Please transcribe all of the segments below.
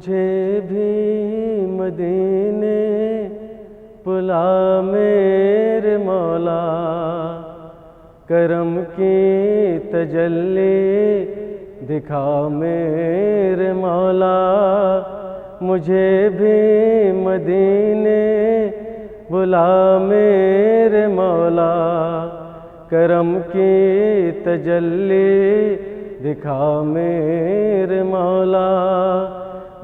مجھے بھی مدینے بلا میرے مولا، کرم کی تجلی دکھا میرے مولا۔ مجھے بھی مدینے بلا میرے مولا، کرم کی تجلی دکھا میرے مولا۔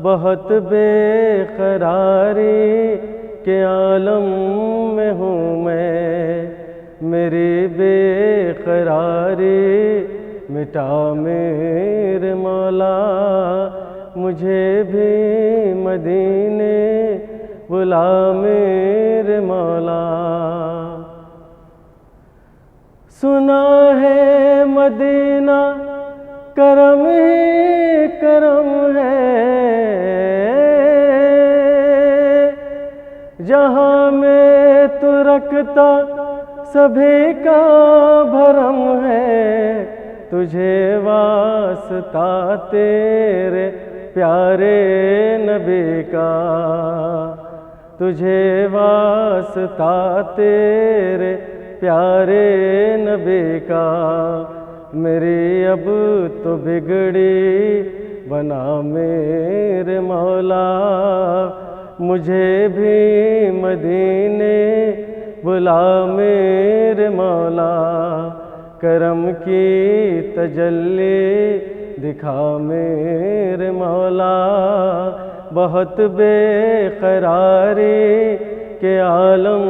بہت بے قراری کے عالم میں ہوں میں، میری بے قراری مٹا میرے مولا۔ مجھے بھی مدینے بلا میرے مولا۔ سنا ہے مدینہ کرم ہی کرم ہے، جہاں میں تو رکھتا سبھی کا بھرم ہے۔ تجھے واسطہ تیرے پیارے نبی کا، تجھے واسطہ تیرے پیارے نبی کا۔ میری اب تو بگڑی بنا میرے مولا، مجھے بھی مدینے بلا میرے مولا۔ کرم کی تجلی دکھا میرے مولا۔ بہت بے قراری کے عالم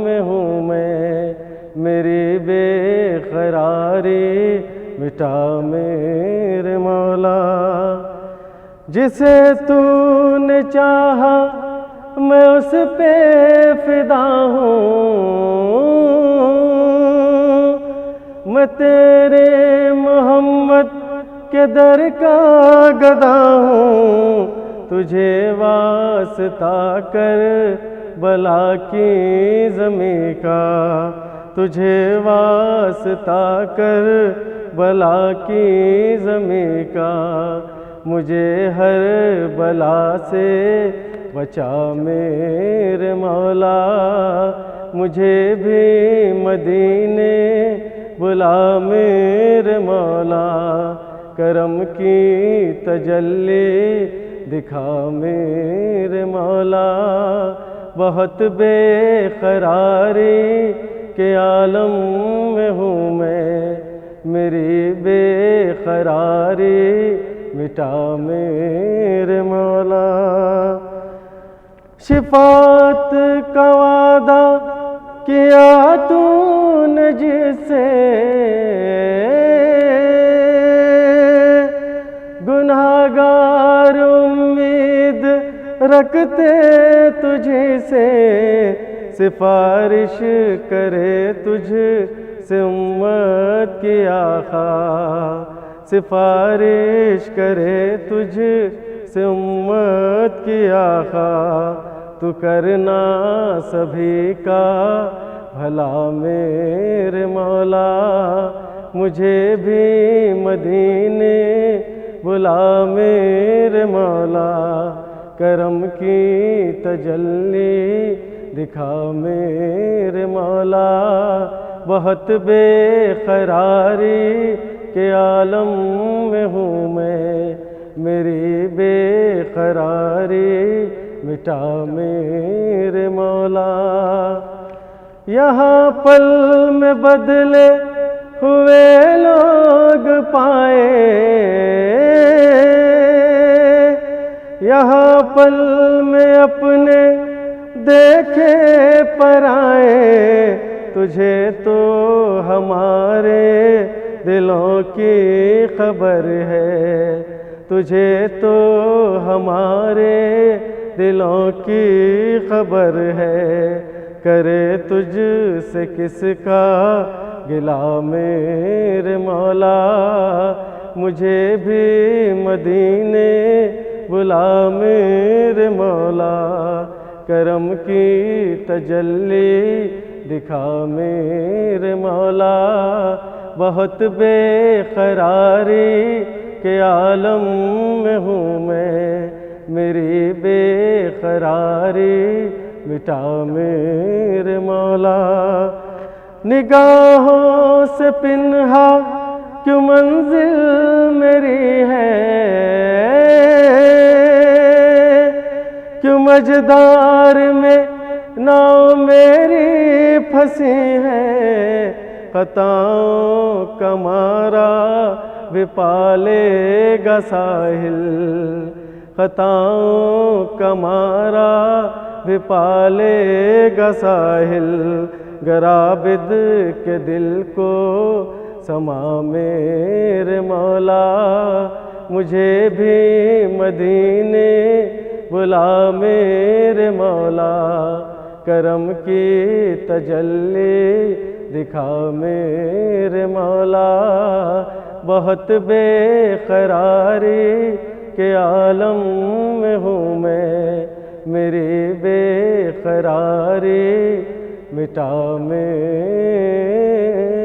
میں ہوں میں، میری بے قراری مٹا میرے مولا۔ جسے تو نے چاہا میں اس پہ فدا ہوں، میں تیرے محمد کے در کا گدا ہوں۔ تجھے واسطہ کر بلا کی زمیں کا، تجھے واسطہ کر بلا کی زمیں کا۔ مجھے ہر بلا سے بچا میرے مولا۔ مجھے بھی مدینے بلا میرے مولا، کرم کی تجلی دکھا میرے مولا۔ بہت بے قراری کے عالم میں ہوں میں، میری بے قراری مٹا میرے مولا۔ شفاعت کا وعدہ کیا تو نے جس سے، گناہگار امید رکھتے تجھ سے۔ سفارش کرے تجھ سے امت کی آقا، سفارش کرے تجھ سے امت کی آقا۔ تو کرنا سبھی کا بھلا میرے مولا۔ مجھے بھی مدینے بلا میرے مولا، کرم کی تجلی دکھا میرے مولا۔ بہت بے قراری کے عالم میں ہوں میں، میری بے قراری مٹا میرے مولا۔ یہاں پل میں بدلے ہوئے لوگ پائے، یہاں پل میں اپنے دیکھے پرائے۔ تجھے تو ہمارے دلوں کی خبر ہے، تجھے تو ہمارے دلوں کی خبر ہے۔ کرے تجھ سے کس کا گلہ میرے مولا۔ مجھے بھی مدینے بلا میرے مولا، کرم کی تجلی دکھا میرے مولا۔ بہت بے قراری کے عالم میں ہوں میں، میری بے قراری مٹا میرے مولا۔ نگاہوں سے پنہا کیوں منزل میری ہے، کیوں مجدار میں ناؤ میری پھنسی ہے، خطاؤں کا مارا بھی پالے گا ساحل، خطاؤں کا مارا بھی پالے گا ساحل، گر عابد کے دل کو سما میرے مولا، مجھے بھی مدینے بلا میرے مولا، کرم کی تجلی دکھا میرے مولا، بہت بے قراری کے عالم میں ہوں میں، میری بے قراری مٹا میرے